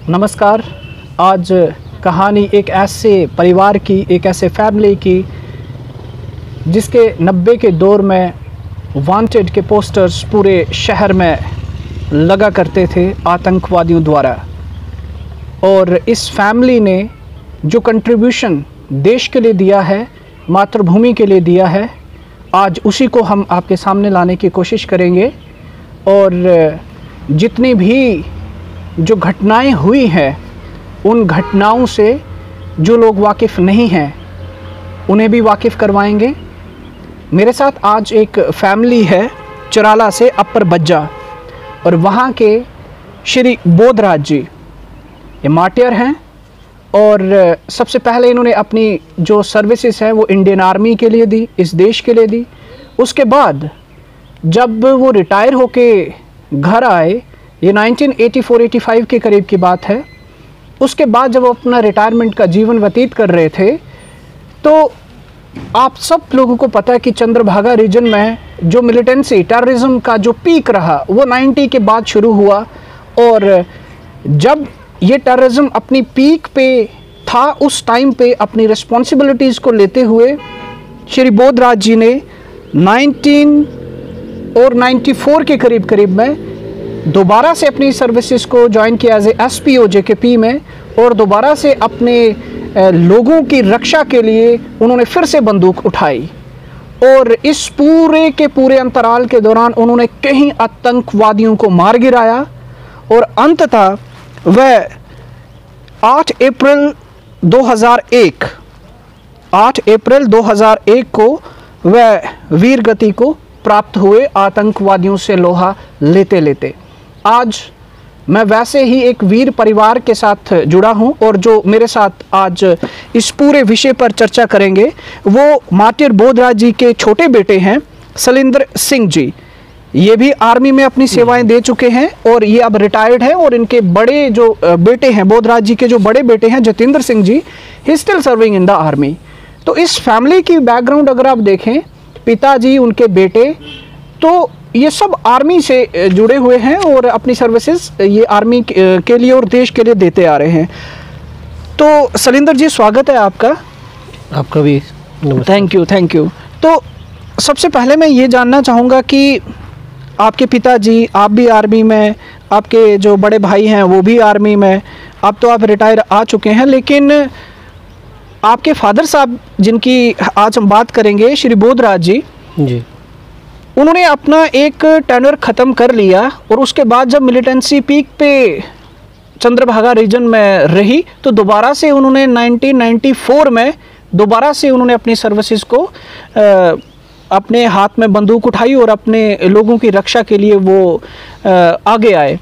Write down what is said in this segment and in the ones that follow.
नमस्कार। आज कहानी एक ऐसे परिवार की, एक ऐसे फैमिली की जिसके 90 के दौर में वांटेड के पोस्टर्स पूरे शहर में लगा करते थे आतंकवादियों द्वारा। और इस फैमिली ने जो कंट्रीब्यूशन देश के लिए दिया है, मातृभूमि के लिए दिया है, आज उसी को हम आपके सामने लाने की कोशिश करेंगे। और जितनी भी जो घटनाएं हुई हैं, उन घटनाओं से जो लोग वाकिफ़ नहीं हैं उन्हें भी वाकिफ़ करवाएंगे। मेरे साथ आज एक फैमिली है चराला से, अपर बज्जा, और वहाँ के श्री बोधराज जी, ये मार्टियर हैं। और सबसे पहले इन्होंने अपनी जो सर्विसेज है वो इंडियन आर्मी के लिए दी, इस देश के लिए दी। उसके बाद जब वो रिटायर होके घर आए, ये 1984-85 के करीब की बात है, उसके बाद जब वो अपना रिटायरमेंट का जीवन व्यतीत कर रहे थे, तो आप सब लोगों को पता है कि चंद्रभागा रीजन में जो मिलिटेंसी टेररिज्म का जो पीक रहा वो 90 के बाद शुरू हुआ। और जब ये टेररिज्म अपनी पीक पे था, उस टाइम पे अपनी रिस्पॉन्सिबिलिटीज़ को लेते हुए श्री बोधराज जी ने 1994 के करीब में दोबारा से अपनी सर्विसेज को ज्वाइन किया एज SPO JKP में, और दोबारा से अपने लोगों की रक्षा के लिए उन्होंने फिर से बंदूक उठाई। और इस पूरे के पूरे अंतराल के दौरान उन्होंने कई आतंकवादियों को मार गिराया। और अंततः वह 8 अप्रैल 2001 को वह वीर गति को प्राप्त हुए, आतंकवादियों से लोहा लेते लेते। आज मैं वैसे ही एक वीर परिवार के साथ जुड़ा हूं, और जो मेरे साथ आज इस पूरे विषय पर चर्चा करेंगे वो मार्टियर बोधराज जी के छोटे बेटे हैं सलिंदर सिंह जी। ये भी आर्मी में अपनी सेवाएं दे चुके हैं और ये अब रिटायर्ड है। और इनके बड़े जो बेटे हैं, बोधराज जी के जो बड़े बेटे हैं Jatinder Singh ji, he still serving in the army. तो इस फैमिली की बैकग्राउंड अगर आप देखें, पिताजी, उनके बेटे, तो ये सब आर्मी से जुड़े हुए हैं और अपनी सर्विसेज ये आर्मी के लिए और देश के लिए देते आ रहे हैं। तो सलिंदर जी, स्वागत है आपका। आपका भी थैंक यू। तो सबसे पहले मैं ये जानना चाहूँगा कि आपके पिताजी, आप भी आर्मी में, आपके जो बड़े भाई हैं वो भी आर्मी में, अब तो आप रिटायर आ चुके हैं, लेकिन आपके फादर साहब जिनकी आज हम बात करेंगे, श्री बोधराज जी, उन्होंने अपना एक टेन्योर ख़त्म कर लिया। और उसके बाद जब मिलिटेंसी पीक पे चंद्रभागा रीजन में रही, तो दोबारा से उन्होंने 1994 में दोबारा से उन्होंने अपनी सर्विसेज को अपने हाथ में बंदूक उठाई और अपने लोगों की रक्षा के लिए वो आगे आए।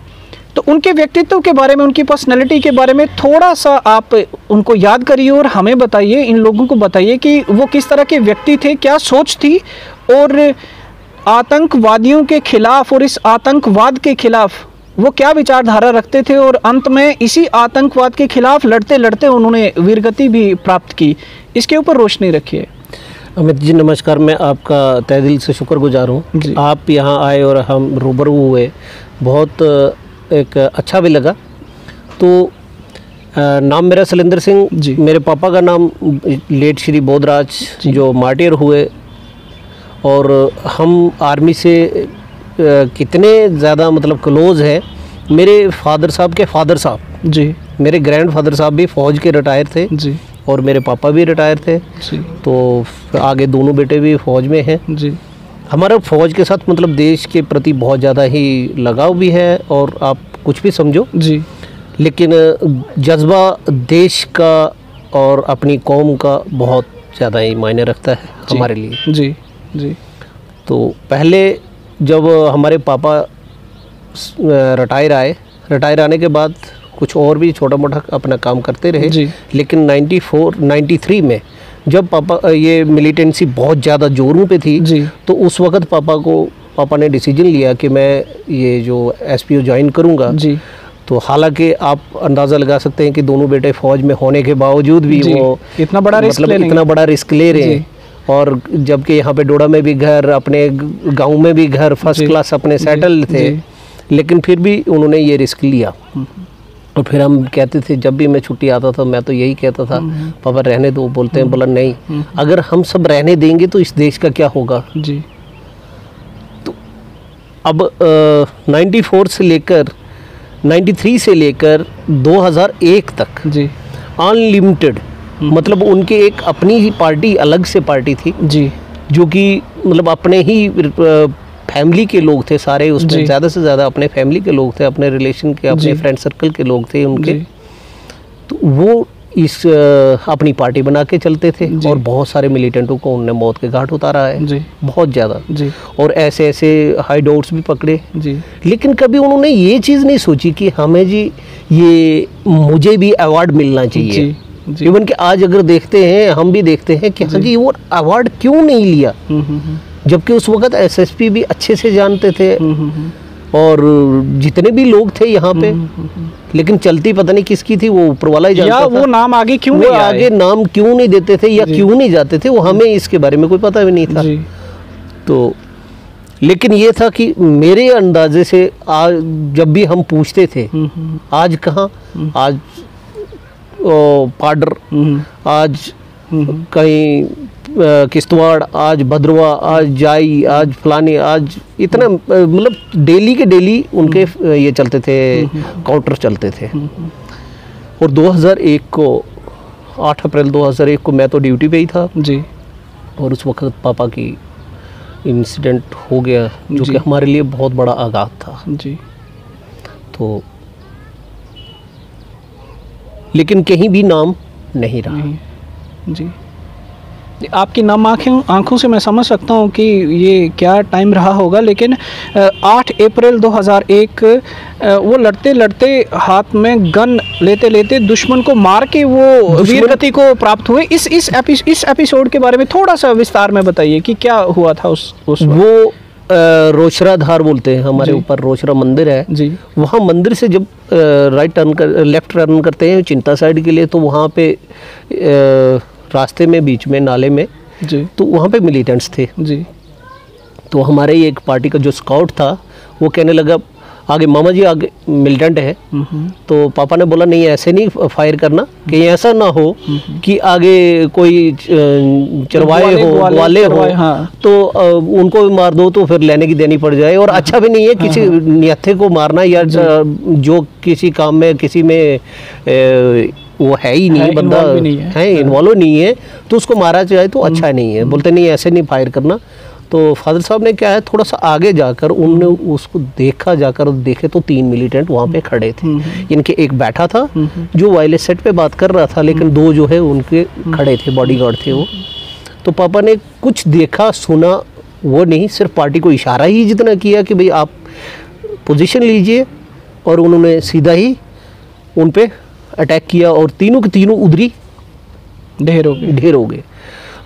तो उनके व्यक्तित्व के बारे में, उनकी पर्सनैलिटी के बारे में थोड़ा सा आप उनको याद करिए और हमें बताइए, इन लोगों को बताइए कि वो किस तरह के व्यक्ति थे, क्या सोच थी, और आतंकवादियों के खिलाफ और इस आतंकवाद के खिलाफ वो क्या विचारधारा रखते थे, और अंत में इसी आतंकवाद के खिलाफ लड़ते लड़ते उन्होंने वीरगति भी प्राप्त की। इसके ऊपर रोशनी रखिए। अमित जी नमस्कार, मैं आपका तहे दिल से शुक्रगुजार हूँ कि आप यहाँ आए और हम रूबरू हुए, बहुत एक अच्छा भी लगा। तो नाम मेरा सलिंदर सिंह जी, मेरे पापा का नाम लेट श्री बोधराज जो मार्टियर हुए। और हम आर्मी से कितने ज़्यादा मतलब क्लोज़ है, मेरे फादर साहब के फादर साहब जी, मेरे ग्रैंड फादर साहब भी फ़ौज के रिटायर थे जी, और मेरे पापा भी रिटायर थे जी। तो आगे दोनों बेटे भी फ़ौज में हैं जी। हमारा फ़ौज के साथ मतलब देश के प्रति बहुत ज़्यादा ही लगाव भी है, और आप कुछ भी समझो जी, लेकिन जज्बा देश का और अपनी कौम का बहुत ज़्यादा ही मायने रखता है हमारे लिए जी। तो पहले जब हमारे पापा रिटायर आने के बाद कुछ और भी छोटा मोटा अपना काम करते रहे जी। लेकिन 93 में जब पापा ये मिलिटेंसी बहुत ज़्यादा जोरों पे थी जी, तो उस वक्त पापा ने डिसीजन लिया कि मैं ये जो SPO ज्वाइन करूँगा जी। तो हालांकि आप अंदाज़ा लगा सकते हैं कि दोनों बेटे फ़ौज में होने के बावजूद भी वो इतना बड़ा रिस्क ले रहे हैं। और जबकि यहाँ पे डोडा में भी घर, अपने गांव में भी घर, फर्स्ट क्लास अपने सेटल थे, लेकिन फिर भी उन्होंने ये रिस्क लिया। और फिर हम कहते थे, जब भी मैं छुट्टी आता था मैं तो यही कहता था, पापा रहने दो। बोलते हैं, बोला नहीं, अगर हम सब रहने देंगे तो इस देश का क्या होगा जी। तो अब 94 से लेकर 93 से लेकर 2001 तक जी अनलिमिटेड, मतलब उनके एक अपनी ही पार्टी, अलग से पार्टी थी जी, जो कि मतलब अपने ही फैमिली के लोग थे सारे उसमें, ज़्यादा से ज़्यादा अपने फैमिली के लोग थे, अपने रिलेशन के, अपने फ्रेंड सर्कल के लोग थे उनके। तो वो इस अपनी पार्टी बना के चलते थे और बहुत सारे मिलिटेंटों को उन्होंने मौत के घाट उतारा है जी, बहुत ज़्यादा जी। और ऐसे ऐसे हाइडआउट्स भी पकड़े जी। लेकिन कभी उन्होंने ये चीज़ नहीं सोची कि हमें जी ये मुझे भी अवार्ड मिलना चाहिए। इवन कि आज अगर देखते हैं, हम भी देखते हैं कि हाँ जी वो अवार्ड क्यों नहीं लिया, जबकि उस वक्त एसएसपी भी अच्छे से जानते थे और जितने भी लोग थे यहाँ पे, लेकिन चलती पता नहीं किसकी थी, वो ऊपर वाला ही जानता था। वो नाम आगे क्यों नहीं, आगे नाम क्यों नहीं देते थे या क्यों नहीं जाते थे, वो हमें इसके बारे में कोई पता भी नहीं था। तो लेकिन ये था कि मेरे अंदाजे से आज जब भी हम पूछते थे, आज कहाँ, आज पाडर, आज कहीं किश्तवाड़, आज भद्रवा, आज जाई, आज फलानी, आज इतना, मतलब डेली के डेली उनके ये चलते थे, काउंटर चलते थे। और 2001 को 8 अप्रैल 2001 को मैं तो ड्यूटी पे ही था जी, और उस वक्त पापा की इंसिडेंट हो गया, जो कि हमारे लिए बहुत बड़ा आघात था जी। तो लेकिन कहीं भी नाम नहीं रहा जी। आपकी नम आँखों से मैं समझ सकता हूँ कि ये क्या टाइम रहा होगा, लेकिन 8 अप्रैल 2001 वो लड़ते लड़ते हाथ में गन लेते लेते दुश्मन को मार के वो वीर गति को प्राप्त हुए। इस एपिसोड के बारे में थोड़ा सा विस्तार में बताइए कि क्या हुआ था उस वो रोशरा धार बोलते हैं हमारे ऊपर, रोशरा मंदिर है जी। वहाँ मंदिर से जब लेफ्ट टर्न करते हैं चिंता साइड के लिए, तो वहाँ पे रास्ते में बीच में नाले में जी, तो वहाँ पे मिलिटेंट्स थे जी। तो हमारे ही एक पार्टी का जो स्काउट था वो कहने लगा, आगे मामा जी आगे मिलिटेंट है। तो पापा ने बोला नहीं ऐसे नहीं फायर करना, कहीं ऐसा ना हो कि आगे कोई चरवाए हो, ग्वाले हो, हाँ। तो उनको भी मार दो तो फिर लेने की देनी पड़ जाए, और अच्छा भी नहीं है किसी निहत्थे को मारना, या जो किसी काम में किसी में वो है ही नहीं, बंदा है इन्वॉल्व नहीं है, तो उसको मारा जाए तो अच्छा नहीं है। बोलते नहीं ऐसे नहीं फायर करना। तो फादर साहब ने क्या है, थोड़ा सा आगे जाकर उन्होंने उसको देखा, जाकर देखे तो 3 मिलिटेंट वहाँ पे खड़े थे। इनके एक बैठा था जो वायरलेस सेट पे बात कर रहा था, लेकिन 2 जो है उनके खड़े थे, बॉडीगार्ड थे वो। तो पापा ने कुछ देखा सुना वो नहीं, सिर्फ पार्टी को इशारा ही जितना किया कि भाई आप पोजीशन लीजिए, और उन्होंने सीधा ही उन पे अटैक किया और तीनों के तीनों उधरी ढेर हो गए।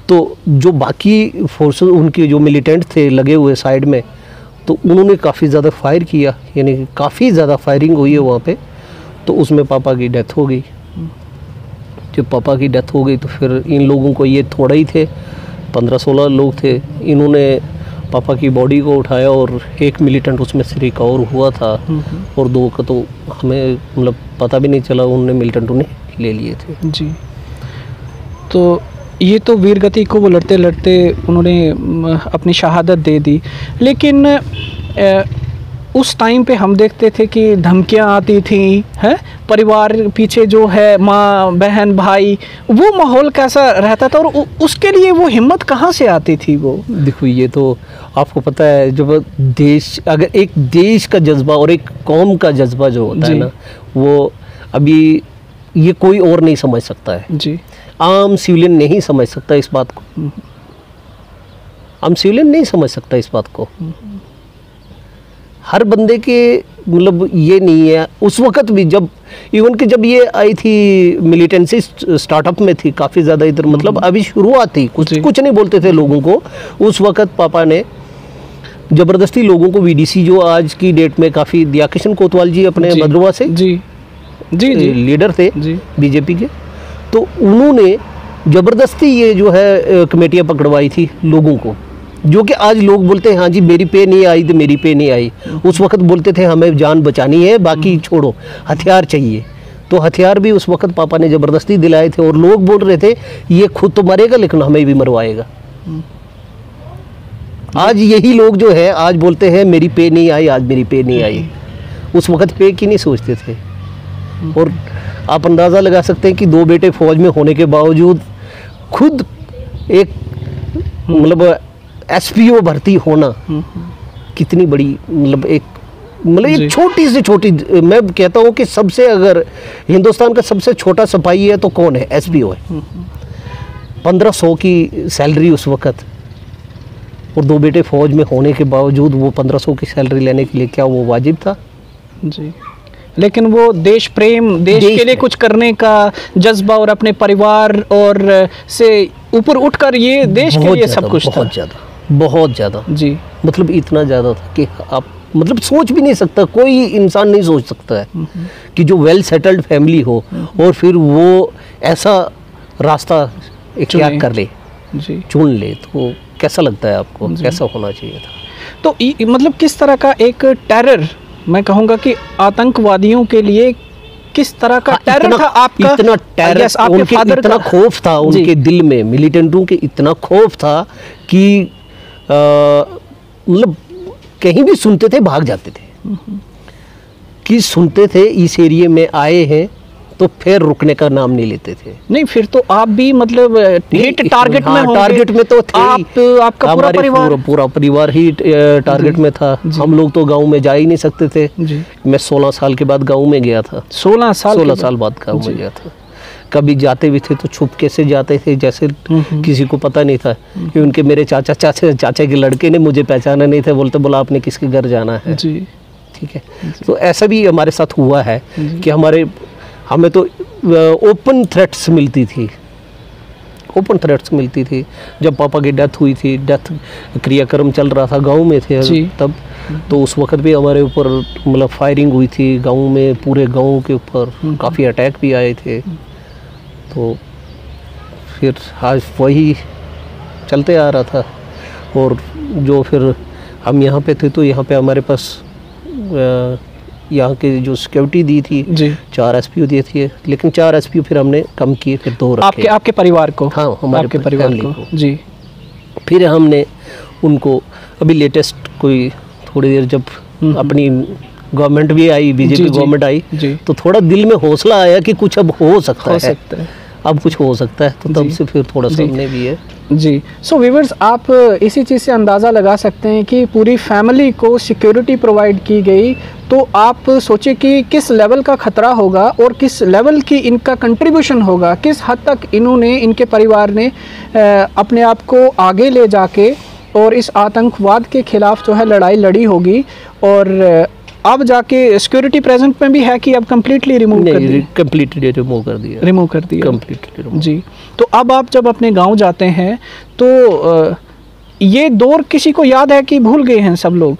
तो जो बाकी फोर्सेस उनके जो मिलिटेंट थे लगे हुए साइड में, तो उन्होंने काफ़ी ज़्यादा फायर किया, यानी कि काफ़ी ज़्यादा फायरिंग हुई है वहाँ पे। तो उसमें पापा की डेथ हो गई। जब पापा की डेथ हो गई तो फिर इन लोगों को, ये थोड़ा ही थे, 15-16 लोग थे, इन्होंने पापा की बॉडी को उठाया और एक मिलिटेंट उसमें से रिकवर हुआ था, और 2 का तो हमें मतलब पता भी नहीं चला, उन्होंने मिलिटेंटों ने ले लिए थे जी। तो ये तो वीर गति को वो लड़ते लड़ते उन्होंने अपनी शहादत दे दी, लेकिन उस टाइम पे हम देखते थे कि धमकियां आती थी, हैं, परिवार पीछे जो है, माँ बहन भाई, वो माहौल कैसा रहता था, और उसके लिए वो हिम्मत कहाँ से आती थी? वो देखो, ये तो आपको पता है, जब देश, अगर एक देश का जज्बा और एक कौम का जज्बा जो होता है ना, वो अभी ये कोई और नहीं समझ सकता है जी। आम सिविलियन नहीं समझ सकता इस बात को, आम सिविलियन नहीं समझ सकता इस बात को। हर बंदे के मतलब ये नहीं है। उस वक्त भी जब इवन कि जब ये आई थी मिलिटेंसी स्टार्टअप में थी काफ़ी ज़्यादा इधर, मतलब अभी शुरुआत थी, कुछ नहीं बोलते थे लोगों को। उस वक्त पापा ने ज़बरदस्ती लोगों को वीडीसी, जो आज की डेट में काफ़ी, दिया किशन कोतवाल जी अपने भद्रवा से जी लीडर थे बीजेपी के, तो उन्होंने ज़बरदस्ती ये जो है कमेटियाँ पकड़वाई थी लोगों को, जो कि आज लोग बोलते हैं हाँ जी मेरी पे नहीं आई तो मेरी पे नहीं आई। उस वक्त बोलते थे हमें जान बचानी है, बाकी छोड़ो, हथियार चाहिए। तो हथियार भी उस वक्त पापा ने ज़बरदस्ती दिलाए थे और लोग बोल रहे थे ये खुद तो मरेगा लेकिन हमें भी मरवाएगा। आज यही लोग जो है आज बोलते हैं मेरी पे नहीं आई, आज मेरी पे नहीं आई। उस वक्त पे की नहीं सोचते थे। और आप अंदाज़ा लगा सकते हैं कि 2 बेटे फौज में होने के बावजूद खुद एक मतलब एसपीओ भर्ती होना कितनी बड़ी मतलब एक छोटी से छोटी, मैं कहता हूँ कि सबसे, अगर हिंदुस्तान का सबसे छोटा सिपाही है तो कौन है? एसपीओ है। 1500 की सैलरी उस वक्त, और 2 बेटे फौज में होने के बावजूद वो 1500 की सैलरी लेने के लिए क्या वो वाजिब था? जी, लेकिन वो देश प्रेम, देश के लिए कुछ करने का जज्बा और अपने परिवार और से ऊपर उठकर ये देश के लिए सब कुछ था। बहुत ज़्यादा जी, मतलब इतना ज़्यादा था कि आप मतलब सोच भी नहीं सकता, कोई इंसान नहीं सोच सकता है कि जो वेल सेटल्ड फैमिली हो और फिर वो ऐसा रास्ता इख्तियार कर ले, चुन ले, तो कैसा लगता है आपको? कैसा होना चाहिए था? तो मतलब किस तरह का एक टेरर, मैं कहूँगा कि आतंकवादियों के लिए किस तरह का टेरर था आपका? इतना टेरर, उनके इतना खौफ था उनके दिल में, मिलिटेंटों के इतना खौफ था कि मतलब कहीं भी सुनते थे भाग जाते थे, कि सुनते थे इस एरिया में आए हैं तो फिर रुकने का नाम नहीं लेते थे। नहीं, फिर तो आप भी मतलब हिट टारगेट में होंगे। टारगेट में तो थे आपका पूरा परिवार, पूरा परिवार ही टारगेट में था। हम लोग तो गांव में जा ही नहीं सकते थे। मैं 16 साल के बाद गांव में गया था। 16 साल बाद गांव में गया था। कभी जाते भी थे तो छुपके से जाते थे, जैसे किसी को पता नहीं था कि उनके मेरे चाचा के लड़के ने मुझे पहचाना नहीं था, बोलते बोला आपने किसके घर जाना है। ठीक है, तो ऐसा भी हमारे साथ हुआ है कि हमें तो ओपन थ्रेट्स मिलती थी। जब पापा की डेथ हुई थी, डेथ क्रियाक्रम चल रहा था, गांव में थे तब, तो उस वक्त भी हमारे ऊपर मतलब फायरिंग हुई थी गांव में, पूरे गांव के ऊपर काफ़ी अटैक भी आए थे। तो फिर आज वही चलते आ रहा था। और जो फिर हम यहाँ पे थे तो यहाँ पे हमारे पास यहाँ के जो सिक्योरिटी दी थी 4 एसपीओ दिए थे, लेकिन 4 एसपीओ फिर हमने कम किए, फिर 2 रखे। आपके परिवार को? हाँ, हमारे परिवार को जी। फिर हमने उनको अभी लेटेस्ट कोई थोड़ी देर जब अपनी गवर्नमेंट भी आई, बीजेपी गवर्नमेंट आई, तो थोड़ा दिल में हौसला आया कि कुछ अब हो सकता है, अब कुछ हो सकता है, तो तब से फिर थोड़ा सा हमने भी है। जी, सो व्यूअर्स, आप इसी चीज़ से अंदाज़ा लगा सकते हैं कि पूरी फैमिली को सिक्योरिटी प्रोवाइड की गई, तो आप सोचिए कि किस लेवल का ख़तरा होगा और किस लेवल की इनका कंट्रीब्यूशन होगा, किस हद तक इन्होंने, इनके परिवार ने अपने आप को आगे ले जाके और इस आतंकवाद के ख़िलाफ़ जो है लड़ाई लड़ी होगी। और अब जाके सिक्योरिटी प्रेजेंट में भी है कि अब कम्प्लीटली रिमूव कर दिया? कम्प्लीटली रिमूव कर दिया कम्प्लीटली जी। तो अब आप जब अपने गांव जाते हैं तो ये दौर किसी को याद है कि भूल गए हैं सब लोग?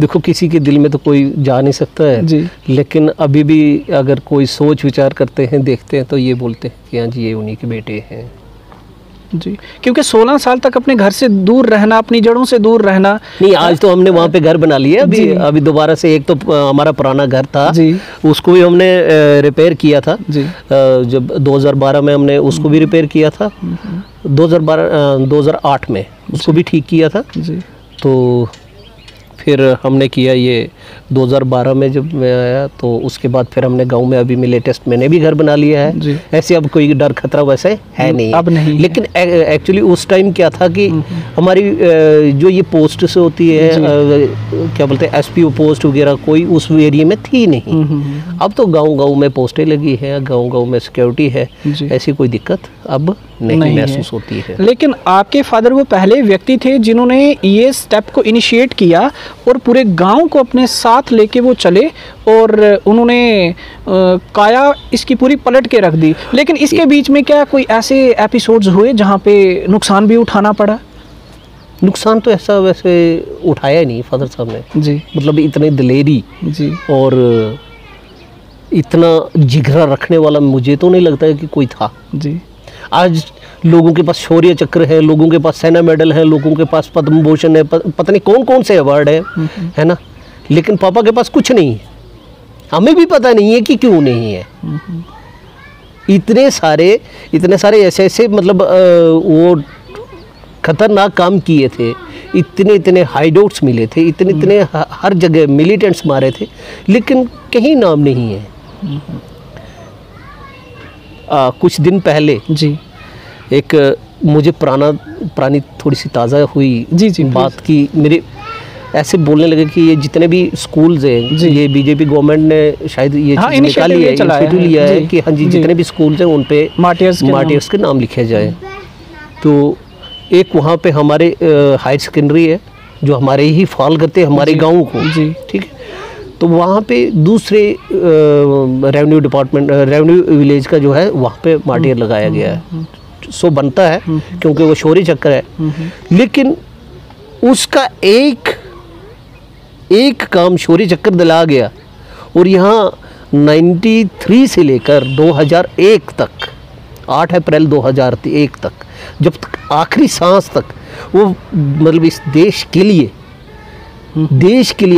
देखो, किसी के दिल में तो कोई जा नहीं सकता है जी, लेकिन अभी भी अगर कोई सोच विचार करते हैं, देखते हैं, तो ये बोलते हैं कि हाँ जी ये उन्हीं के बेटे हैं जी। क्योंकि 16 साल तक अपने घर से दूर रहना, अपनी जड़ों से दूर रहना। नहीं, आज तो हमने वहाँ पे घर बना लिया अभी दोबारा से। एक तो हमारा पुराना घर था जी, उसको भी हमने रिपेयर किया था जी। जब 2012 में हमने उसको भी रिपेयर किया था, 2008 में उसको भी ठीक किया था जी। तो फिर हमने किया ये 2012 में जब मैं आया, तो उसके बाद फिर हमने गांव में अभी में लेटेस्ट मैंने भी घर बना लिया है। ऐसे अब कोई डर खतरा वैसे है नहीं, अब नहीं। लेकिन एक्चुअली उस टाइम क्या था कि हमारी जो ये पोस्ट से होती है, क्या बोलते हैं, एसपीओ पोस्ट वगैरह कोई उस एरिया में थी नहीं। अब तो गाँव में पोस्टें लगी हैं, गाँव में सिक्योरिटी है, ऐसी कोई दिक्कत अब नहीं महसूस होती है। लेकिन आपके फादर वो पहले व्यक्ति थे जिन्होंने ये स्टेप को इनिशिएट किया और पूरे गांव को अपने साथ लेके वो चले और उन्होंने काया इसकी पूरी पलट के रख दी। लेकिन इसके बीच में क्या कोई ऐसे एपिसोड्स हुए जहां पे नुकसान भी उठाना पड़ा? नुकसान तो ऐसा वैसे उठाया नहीं फादर साहब ने जी, मतलब इतनी दिलेरी जी और इतना जिगरा रखने वाला मुझे तो नहीं लगता है कि कोई था जी। आज लोगों के पास शौर्य चक्र है, लोगों के पास सेना मेडल है, लोगों के पास पद्म भूषण है, पता नहीं कौन कौन से अवार्ड है ना, लेकिन पापा के पास कुछ नहीं है। हमें भी पता नहीं है कि क्यों नहीं है। इतने सारे ऐसे मतलब वो खतरनाक काम किए थे, इतने हाइडआउट्स मिले थे, इतने हर जगह मिलिटेंट्स मारे थे, लेकिन कहीं नाम नहीं है। कुछ दिन पहले जी एक मुझे पुरानी थोड़ी सी ताज़ा हुई जी बात की, मेरे ऐसे बोलने लगे कि ये जितने भी स्कूल्स हैं, ये बीजेपी गवर्नमेंट ने शायद ये निकाली है, इनिशिएटिव लिया है कि हाँ जी जितने भी स्कूल्स हैं उन पे मार्टियर्स के नाम लिखे जाएं। तो एक वहाँ पे हमारे हायर सेकेंडरी है जो हमारे ही फॉल करते हैं हमारे गाँव को, ठीक है। तो वहाँ पे दूसरे रेवेन्यू विलेज का जो है वहाँ पे मार्टियर लगाया गया है। सो बनता है क्योंकि वो शौर्य चक्र है, लेकिन उसका एक काम शौर्य चक्र दिला गया, और यहाँ 93 से लेकर 2001 तक, 8 अप्रैल 2001 तक, जब तक आखिरी सांस तक वो मतलब इस देश के लिए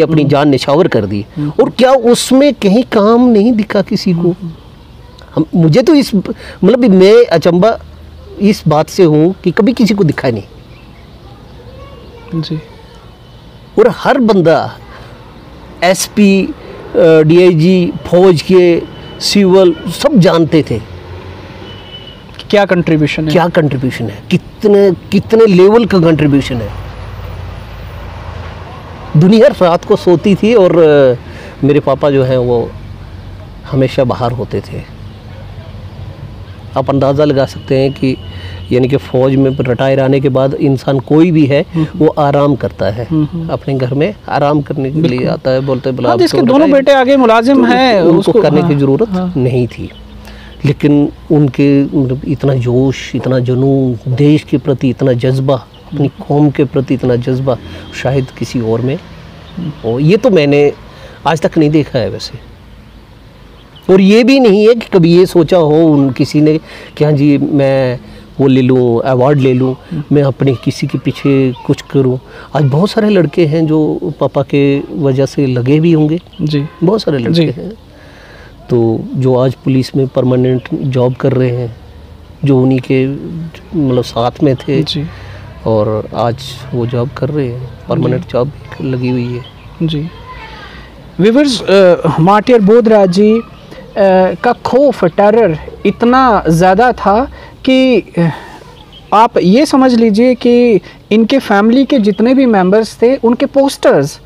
अपनी जान निछावर कर दी। और क्या उसमें कहीं काम नहीं दिखा किसी को? मुझे तो इस मतलब मैं अचंभा इस बात से हूँ कि कभी किसी को दिखा नहीं जी। और हर बंदा एसपी, डीआईजी, फौज के, सिविल सब जानते थे क्या कंट्रीब्यूशन है, कितने लेवल का कंट्रीब्यूशन है। दुनिया रात को सोती थी और मेरे पापा जो हैं वो हमेशा बाहर होते थे। आप अंदाज़ा लगा सकते हैं कि यानी कि फ़ौज में रिटायर आने के बाद इंसान कोई भी है वो आराम करता है, अपने घर में आराम करने के लिए आता है, बोलते बोला जिसके दोनों बेटे आगे मुलाजिम हैं उसको करने की ज़रूरत नहीं थी। लेकिन उनके मतलब इतना जोश, इतना जुनून, देश के प्रति इतना जज्बा, अपनी कौम के प्रति इतना जज्बा शायद किसी और में हो, ये तो मैंने आज तक नहीं देखा है वैसे। और ये भी नहीं है कि कभी ये सोचा हो किसी ने कि हाँ जी मैं वो ले लूँ, अवार्ड ले लूँ, मैं अपने किसी के पीछे कुछ करूँ। आज बहुत सारे लड़के हैं जो पापा के वजह से लगे भी होंगे जी, बहुत सारे लड़के हैं तो जो आज पुलिस में परमानेंट जॉब कर रहे हैं, जो उन्हीं के मतलब साथ में थे जी, और आज वो जॉब कर रहे हैं, परमानेंट जॉब लगी हुई है जी। व्यूअर्स, मार्टियर बोधराज जी का खौफ, टेरर इतना ज़्यादा था कि आप ये समझ लीजिए कि इनके फैमिली के जितने भी मेंबर्स थे उनके पोस्टर्स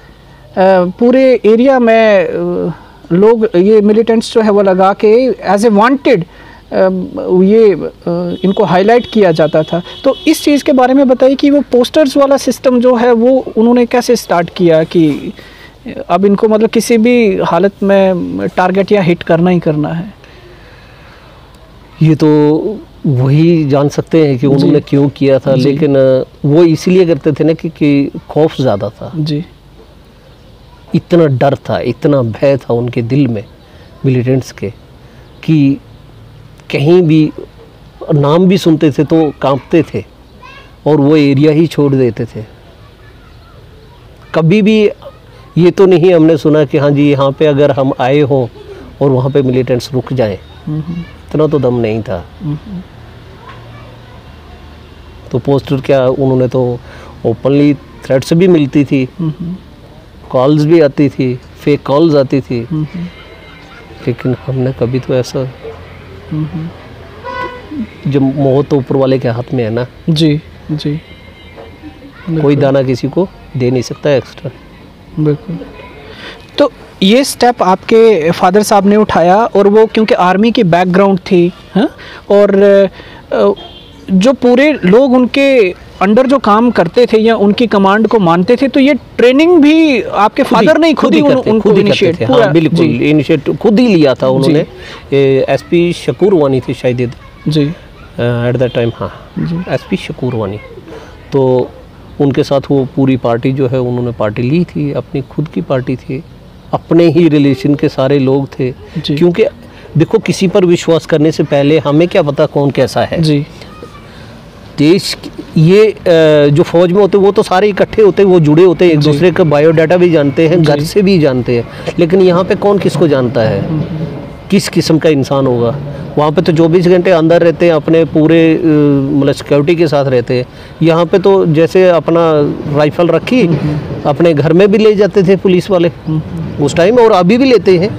पूरे एरिया में लोग ये मिलिटेंट्स जो है वो लगा के एज ए वांटेड ये इनको हाईलाइट किया जाता था। तो इस चीज़ के बारे में बताइए कि वो पोस्टर्स वाला सिस्टम जो है वो उन्होंने कैसे स्टार्ट किया कि अब इनको मतलब किसी भी हालत में टारगेट या हिट करना ही करना है। ये तो वही जान सकते हैं कि उन्होंने क्यों किया था, लेकिन वो इसीलिए करते थे ना कि खौफ ज़्यादा था जी, इतना डर था, इतना भय था उनके दिल में मिलिटेंट्स के कि कहीं भी नाम भी सुनते थे तो कांपते थे और वो एरिया ही छोड़ देते थे। कभी भी ये तो नहीं हमने सुना कि हाँ जी यहाँ पे अगर हम आए हों और वहाँ पे मिलिटेंट्स रुक जाएं, इतना तो दम नहीं था। तो पोस्टर क्या, उन्होंने तो ओपनली थ्रेट्स भी मिलती थी, कॉल्स भी आती थी, फेक कॉल्स आती थी, लेकिन हमने कभी तो ऐसा, जब मौत तो ऊपर वाले के हाथ में है ना जी जी, कोई दाना किसी को दे नहीं सकता एक्स्ट्रा। बिल्कुल। तो ये स्टेप आपके फादर साहब ने उठाया और वो क्योंकि आर्मी की बैकग्राउंड थी, हाँ? और जो पूरे लोग उनके अंडर जो काम करते थे या उनकी कमांड को मानते थे, तो ये ट्रेनिंग भी आपके फादर ने खुद ही उनको इनिशिएट, हाँ, बिल्कुल इनिशिएट खुद ही लिया था उन्होंने। एसपी शकूर वानी थे शायद जी एट दैट टाइम, हाँ एसपी शकूर वानी। तो उनके साथ वो पूरी पार्टी जो है उन्होंने पार्टी ली थी, अपनी खुद की पार्टी थी, अपने ही रिलेशन के सारे लोग थे। क्योंकि देखो किसी पर विश्वास करने से पहले हमें क्या पता कौन कैसा है जी। देश ये जो फौज में होते हैं वो तो सारे इकट्ठे होते हैं, वो जुड़े होते हैं, एक दूसरे का बायोडाटा भी जानते हैं, घर से भी जानते हैं। लेकिन यहाँ पे कौन किसको जानता है, किस किस्म का इंसान होगा। वहाँ पे तो 24 घंटे अंदर रहते हैं, अपने पूरे मतलब सिक्योरिटी के साथ रहते हैं। यहाँ पे तो जैसे अपना राइफल रखी अपने घर में भी ले जाते थे पुलिस वाले उस टाइम, और अभी भी लेते हैं,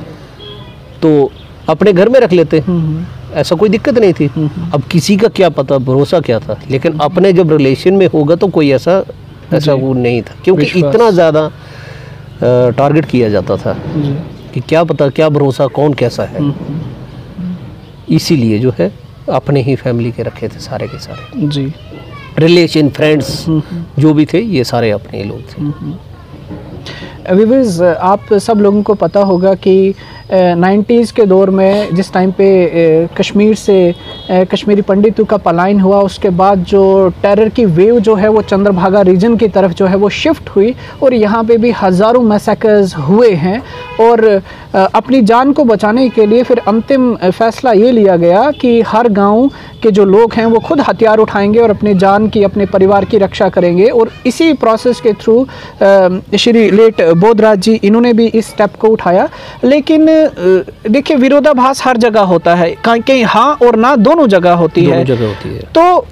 तो अपने घर में रख लेते हैं, ऐसा कोई दिक्कत नहीं थी। अब किसी का क्या पता, भरोसा क्या था, लेकिन अपने जब रिलेशन में होगा तो कोई ऐसा वो नहीं था, क्योंकि इतना ज़्यादा टारगेट किया जाता था कि क्या पता, क्या भरोसा, कौन कैसा है। इसीलिए जो है अपने ही फैमिली के रखे थे सारे के सारे जी, रिलेशन, फ्रेंड्स जो भी थे ये सारे अपने ही लोग थे। व्यूअर्स, आप सब लोगों को पता होगा कि 90s के दौर में जिस टाइम पे कश्मीर से कश्मीरी पंडितों का पलायन हुआ, उसके बाद जो टेरर की वेव जो है वो चंद्रभागा रीजन की तरफ जो है वो शिफ्ट हुई, और यहाँ पे भी हज़ारों मैसेकर्स हुए हैं। और अपनी जान को बचाने के लिए फिर अंतिम फ़ैसला ये लिया गया कि हर गांव के जो लोग हैं वो खुद हथियार उठाएंगे और अपनी जान की, अपने परिवार की रक्षा करेंगे। और इसी प्रोसेस के थ्रू श्री लेट बोधराज जी, इन्होंने भी इस स्टेप को उठाया। लेकिन देखिए, विरोधाभास हर जगह होता है, कहीं हाँ और ना दोनों जगह होती है। तो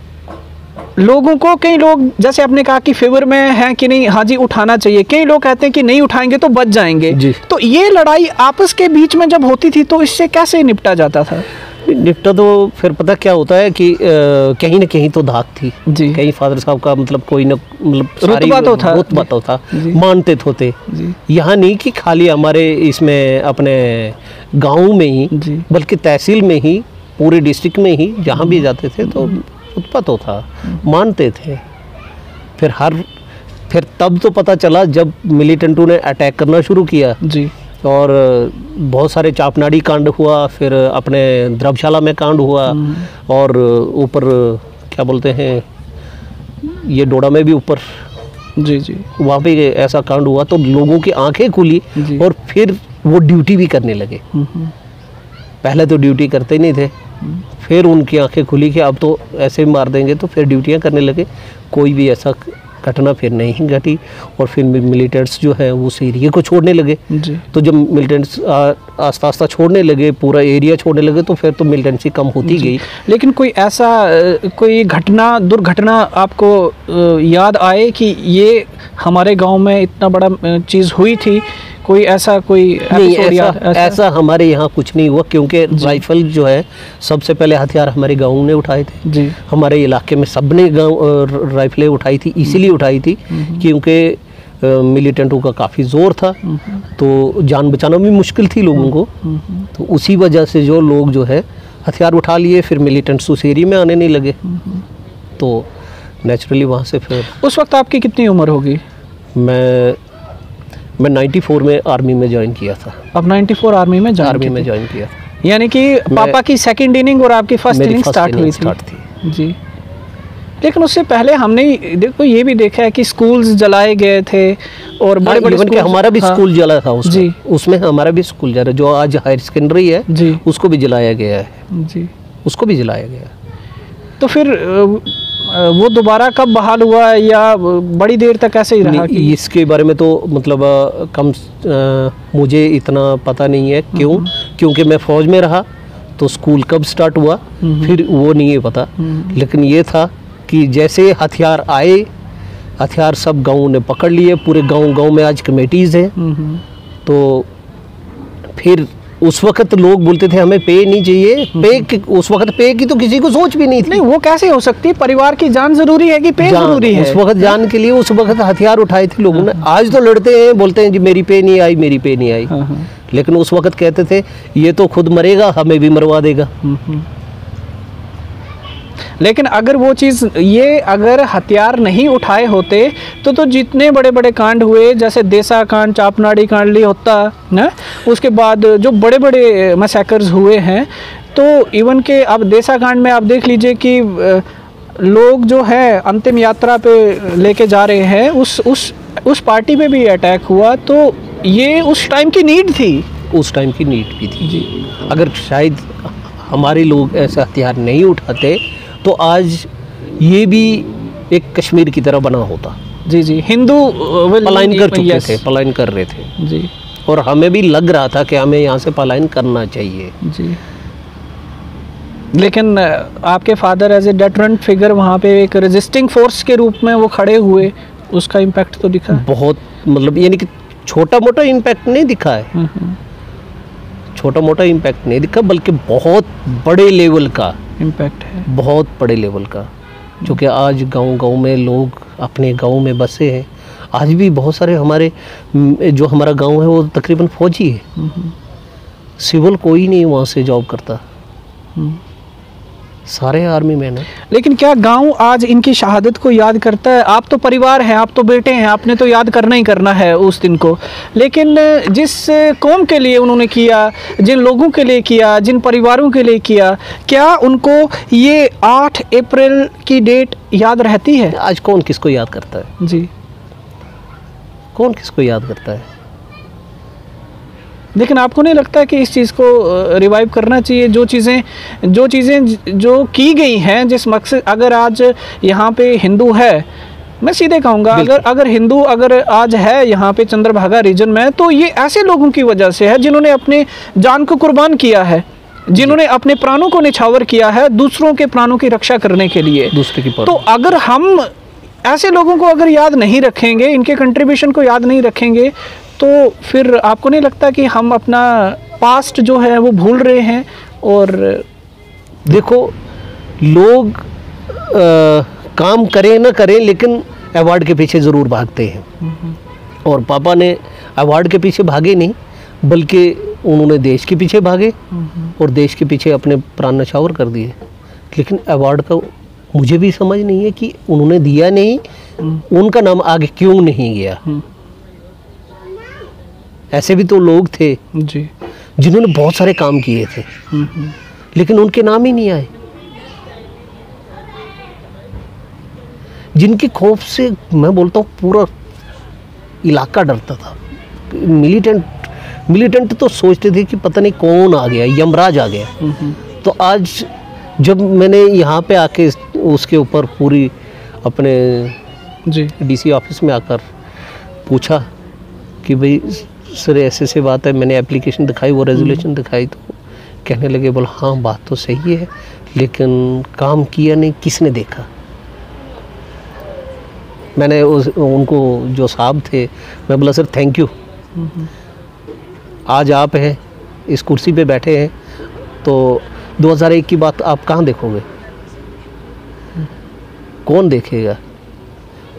लोगों को, कई लोग जैसे आपने कहा कि फेवर में हैं कि नहीं, हाँ जी उठाना चाहिए, कई लोग कहते हैं कि नहीं उठाएंगे तो बच जाएंगे। तो ये लड़ाई आपस के बीच में जब होती थी तो इससे कैसे निपटा जाता था? निपटा तो फिर पता क्या होता है कि कहीं ना कहीं तो धाक थी जी। कहीं फादर साहब का मतलब कोई ना, मतलब रुतबा तो था, मानते होते। यहाँ नहीं कि खाली हमारे इसमें अपने गांव में ही, बल्कि तहसील में ही, पूरे डिस्ट्रिक्ट में ही जहाँ भी जाते थे तो रुतबा तो था, मानते थे। फिर तब तो पता चला जब मिलिटेंटों ने अटैक करना शुरू किया जी, और बहुत सारे चापनाड़ी कांड हुआ, फिर अपने द्रवशाला में कांड हुआ, और ऊपर क्या बोलते हैं ये डोडा में भी ऊपर जी जी वहाँ पे ऐसा कांड हुआ, तो लोगों की आंखें खुली और फिर वो ड्यूटी भी करने लगे। पहले तो ड्यूटी करते नहीं थे, फिर उनकी आंखें खुली कि अब तो ऐसे मार देंगे, तो फिर ड्यूटियाँ करने लगे। कोई भी ऐसा घटना फिर नहीं घटी, और फिर मिलिटेंट्स जो है वो उस एरिया को छोड़ने लगे जी। तो जब मिलिटेंट्स आस्ता आस्ता छोड़ने लगे, पूरा एरिया छोड़ने लगे, तो फिर तो मिलिटेंसी कम होती गई। लेकिन कोई ऐसा कोई घटना, दुर्घटना आपको याद आए कि ये हमारे गांव में इतना बड़ा चीज़ हुई थी, कोई ऐसा कोई नहीं? ऐसा हमारे यहाँ कुछ नहीं हुआ, क्योंकि राइफल जो है सबसे पहले हथियार हमारे गाँव ने उठाए थे जी। हमारे इलाके में सबने राइफलें उठाई थी, इसीलिए उठाई थी क्योंकि मिलिटेंटों का काफ़ी ज़ोर था, तो जान बचाना भी मुश्किल थी लोगों को। तो उसी वजह से जो लोग जो है हथियार उठा लिए, फिर मिलिटेंट्स उस एरिया में आने नहीं लगे, तो नेचुरली वहाँ से फिर। उस वक्त आपकी कितनी उम्र होगी? मैं 94 में आर्मी में ज्वाइन किया था। अब 94 आर्मी में ज्वाइन किया, यानी कि पापा की सेकंड इनिंग और आपकी फर्स्ट इनिंग स्टार्ट हुई थी जी। लेकिन उससे पहले हमने देखो ये भी देखा है कि स्कूल्स जलाए गए थे, और बड़े बड़े स्कूल, हमारा भी स्कूल जला था उसमें हमारा भी स्कूल जला, जो आज हायर सेकेंडरी है जी, उसको भी जलाया गया है जी, उसको भी जलाया गया। तो फिर वो दोबारा कब बहाल हुआ, या बड़ी देर तक ऐसे ही रहा? इसके बारे में तो मतलब मुझे इतना पता नहीं है। क्योंकि मैं फ़ौज में रहा, तो स्कूल कब स्टार्ट हुआ फिर वो नहीं है पता। लेकिन ये था कि जैसे हथियार आए, हथियार सब गाँव ने पकड़ लिए, पूरे गाँव में आज कमेटीज़ हैं, तो फिर उस वक्त लोग बोलते थे हमें पे नहीं चाहिए। उस वक्त पे की तो किसी को सोच भी नहीं थी। नहीं, वो कैसे हो सकती है? परिवार की जान जरूरी है कि पे जरूरी है? उस वक्त जान के लिए उस वक्त हथियार उठाए थे लोगों ने। आज तो लड़ते हैं, बोलते हैं जी मेरी पे नहीं आई, मेरी पे नहीं आई, लेकिन उस वक्त कहते थे ये तो खुद मरेगा, हमें भी मरवा देगा। लेकिन अगर वो चीज़, ये अगर हथियार नहीं उठाए होते तो जितने बड़े बड़े कांड हुए, जैसे देसा कांड, चापनाड़ी कांड ली होता ना, उसके बाद जो बड़े बड़े मैसेकर्स हुए हैं, तो इवन के अब देसा कांड में आप देख लीजिए कि लोग जो है अंतिम यात्रा पे लेके जा रहे हैं, उस पार्टी पे भी अटैक हुआ। तो ये उस टाइम की नीड थी, उस टाइम की नीड भी थी जी। अगर शायद हमारे लोग ऐसे हथियार नहीं उठाते तो आज ये भी एक कश्मीर की तरह बना होता। जी जी, हिंदू पलायन कर चुके थे, पलायन कर रहे थे जी, और हमें भी लग रहा था कि हमें यहाँ से पलायन करना चाहिए जी। लेकिन आपके father as a deterrent figure वहाँ पे एक रेजिस्टिंग फोर्स के रूप में वो खड़े हुए, उसका इम्पैक्ट तो दिखा बहुत, मतलब यानी कि छोटा मोटा इम्पैक्ट नहीं दिखा है, छोटा मोटा इम्पैक्ट नहीं दिखा, बल्कि बहुत बड़े लेवल का इम्पैक्ट है, बहुत बड़े लेवल का। क्योंकि आज गांव-गांव में लोग अपने गांव में बसे हैं। आज भी बहुत सारे हमारे, जो हमारा गांव है वो तकरीबन फौजी है, सिविल कोई नहीं वहाँ से जॉब करता, सारे आर्मी मैन है। लेकिन क्या गांव आज इनकी शहादत को याद करता है? आप तो परिवार हैं, आप तो बेटे हैं, आपने तो याद करना ही करना है उस दिन को। लेकिन जिस कौम के लिए उन्होंने किया, जिन लोगों के लिए किया, जिन परिवारों के लिए किया, क्या उनको ये 8 अप्रैल की डेट याद रहती है? आज कौन किसको याद करता है जी, कौन किसको याद करता है? लेकिन आपको नहीं लगता कि इस चीज़ को रिवाइव करना चाहिए? जो चीज़ें जो की गई हैं, जिस मकसद, अगर आज यहाँ पे हिंदू है, मैं सीधे कहूँगा, अगर हिंदू अगर आज है यहाँ पे चंद्रभागा रीजन में, तो ये ऐसे लोगों की वजह से है जिन्होंने अपने जान को कुर्बान किया है, जिन्होंने अपने प्राणों को निछावर किया है दूसरों के प्राणों की रक्षा करने के लिए। दूसरे की तो अगर हम ऐसे लोगों को अगर याद नहीं रखेंगे, इनके कंट्रीब्यूशन को याद नहीं रखेंगे, तो फिर आपको नहीं लगता कि हम अपना पास्ट जो है वो भूल रहे हैं? और देखो, लोग काम करें ना करें, लेकिन अवार्ड के पीछे ज़रूर भागते हैं। और पापा ने अवार्ड के पीछे भागे नहीं, बल्कि उन्होंने देश के पीछे भागे और देश के पीछे अपने प्राण न्यौछावर कर दिए। लेकिन अवार्ड का मुझे भी समझ नहीं है कि उन्होंने दिया नहीं, उनका नाम आगे क्यों नहीं गया। ऐसे भी तो लोग थे जी, जिन्होंने बहुत सारे काम किए थे, लेकिन उनके नाम ही नहीं आए, जिनके खौफ से मैं बोलता हूँ पूरा इलाका डरता था। मिलिटेंट तो सोचते थे कि पता नहीं कौन आ गया, यमराज आ गया। तो आज जब मैंने यहाँ पे आके उसके ऊपर पूरी अपने जी, डीसी ऑफिस में आकर पूछा कि भाई सर ऐसे से बात है, मैंने एप्लीकेशन दिखाई, वो रेजोल्यूशन दिखाई, तो कहने लगे, बोला हाँ बात तो सही है, लेकिन काम किया नहीं, किसने देखा? मैंने उनको, जो साहब थे, मैं बोला सर थैंक यू, आज आप हैं, इस कुर्सी पे बैठे हैं, तो 2001 की बात आप कहाँ देखोगे? कौन देखेगा?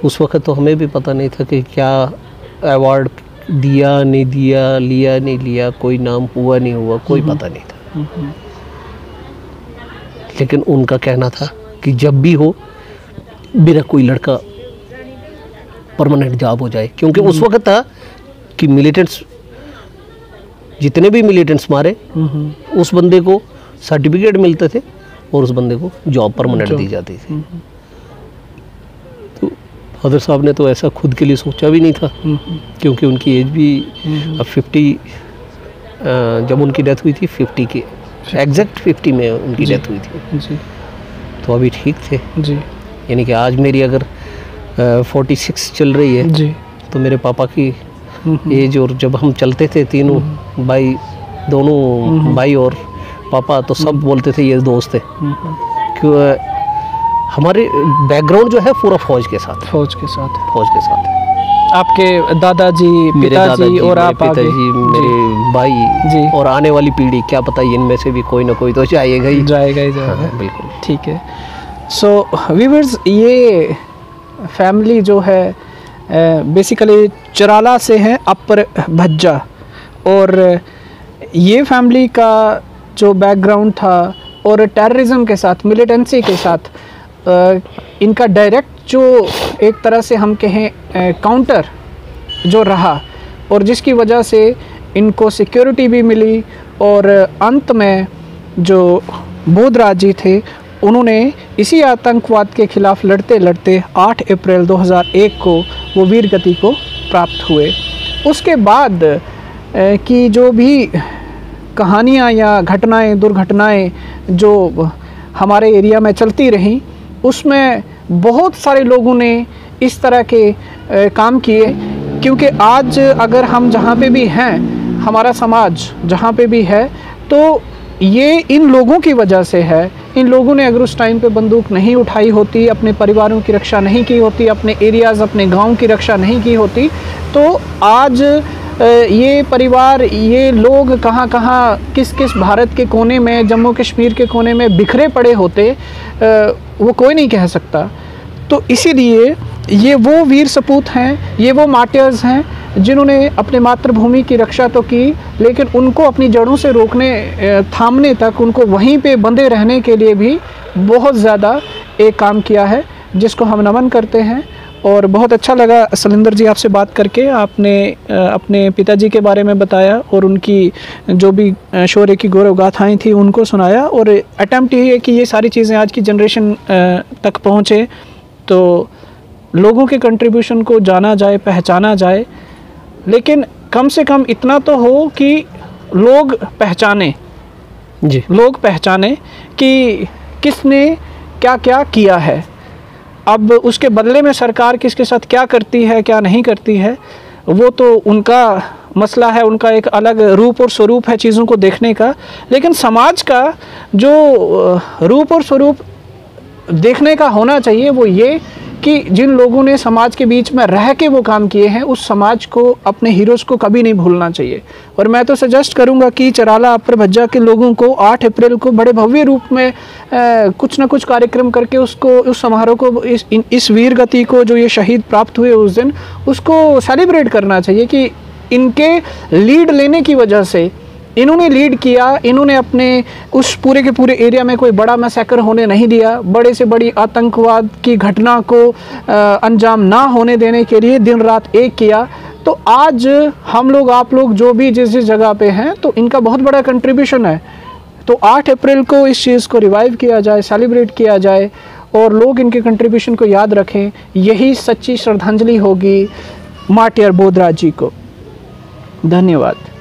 उस वक्त तो हमें भी पता नहीं था कि क्या अवार्ड दिया नहीं दिया, लिया नहीं लिया, कोई नाम हुआ नहीं हुआ, कोई पता नहीं था। लेकिन उनका कहना था कि जब भी हो मेरा कोई लड़का परमानेंट जॉब हो जाए, क्योंकि उस वक्त था कि मिलिटेंट्स, जितने भी मिलिटेंट्स मारे, उस बंदे को सर्टिफिकेट मिलते थे और उस बंदे को जॉब परमानेंट दी जाती थी। तो फादर साहब ने तो ऐसा खुद के लिए सोचा भी नहीं था, क्योंकि उनकी एज भी अब 50, जब उनकी डेथ हुई थी 50 के एग्जैक्ट 50 में उनकी डेथ हुई थी जी, तो अभी ठीक थे जी, यानी कि आज मेरी अगर 46 चल रही है जी, तो मेरे पापा की एज, और जब हम चलते थे तीनों भाई, दोनों भाई और पापा, तो सब बोलते थे ये दोस्त है, क्यों हमारे बैकग्राउंड जो है पूरा फौज के साथ है। आपके दादाजी, पिताजी और आप आगे, पिताजी, मेरे भाई जी, और आने वाली पीढ़ी, क्या पता इनमें से भी कोई ना कोई तो जाएगा ही। जाएगा। बिल्कुल ठीक है। सो व्यूअर्स, ये फैमिली जो है बेसिकली चराला से है, अपर भज्जा, और ये फैमिली का जो बैकग्राउंड था और टेररिज्म के साथ, मिलिटेंसी के साथ इनका डायरेक्ट जो एक तरह से हम कहें काउंटर जो रहा, और जिसकी वजह से इनको सिक्योरिटी भी मिली, और अंत में जो बोधराज जी थे उन्होंने इसी आतंकवाद के खिलाफ लड़ते लड़ते 8 अप्रैल 2001 को वो वीर गति को प्राप्त हुए। उसके बाद की जो भी कहानियाँ या घटनाएं, दुर्घटनाएं जो हमारे एरिया में चलती रहीं, उसमें बहुत सारे लोगों ने इस तरह के काम किए, क्योंकि आज अगर हम जहाँ पे भी हैं, हमारा समाज जहाँ पे भी है, तो ये इन लोगों की वजह से है। इन लोगों ने अगर उस टाइम पे बंदूक नहीं उठाई होती, अपने परिवारों की रक्षा नहीं की होती, अपने एरियाज़, अपने गांव की रक्षा नहीं की होती, तो आज ये परिवार, ये लोग कहाँ कहाँ, किस किस भारत के कोने में, जम्मू कश्मीर के कोने में बिखरे पड़े होते, वो कोई नहीं कह सकता। तो इसीलिए ये वो वीर सपूत हैं, ये वो मार्टियर्स हैं जिन्होंने अपने मातृभूमि की रक्षा तो की, लेकिन उनको अपनी जड़ों से रोकने, थामने तक, उनको वहीं पे बंधे रहने के लिए भी बहुत ज़्यादा एक काम किया है, जिसको हम नमन करते हैं। और बहुत अच्छा लगा सलिंदर जी आपसे बात करके। आपने अपने पिताजी के बारे में बताया और उनकी जो भी शौर्य की गौरव गाथाएँ थी उनको सुनाया, और अटैम्प्ट ये है कि ये सारी चीज़ें आज की जनरेशन तक पहुँचे, तो लोगों के कंट्रीब्यूशन को जाना जाए, पहचाना जाए, लेकिन कम से कम इतना तो हो कि लोग पहचाने जी, लोग पहचाने कि किसने क्या क्या किया है। अब उसके बदले में सरकार किसके साथ क्या करती है, क्या नहीं करती है, वो तो उनका मसला है, उनका एक अलग रूप और स्वरूप है चीज़ों को देखने का। लेकिन समाज का जो रूप और स्वरूप देखने का होना चाहिए वो ये कि जिन लोगों ने समाज के बीच में रह के वो काम किए हैं, उस समाज को, अपने हीरोज़ को कभी नहीं भूलना चाहिए। और मैं तो सजेस्ट करूंगा कि चराला अपर भज्जा के लोगों को 8 अप्रैल को बड़े भव्य रूप में कुछ ना कुछ कार्यक्रम करके उसको, उस समारोह को, इस वीर गति को जो ये शहीद प्राप्त हुए उस दिन, उसको सेलिब्रेट करना चाहिए कि इनके लीड लेने की वजह से, इन्होंने लीड किया, इन्होंने अपने उस पूरे के पूरे एरिया में कोई बड़ा मैसेकर होने नहीं दिया, बड़े से बड़ी आतंकवाद की घटना को अंजाम ना होने देने के लिए दिन रात एक किया। तो आज हम लोग, आप लोग जो भी जिस जिस जगह पे हैं, तो इनका बहुत बड़ा कंट्रीब्यूशन है। तो 8 अप्रैल को इस चीज़ को रिवाइव किया जाए, सेलिब्रेट किया जाए और लोग इनके कंट्रीब्यूशन को याद रखें। यही सच्ची श्रद्धांजलि होगी मार्टियर बोधराज जी को। धन्यवाद।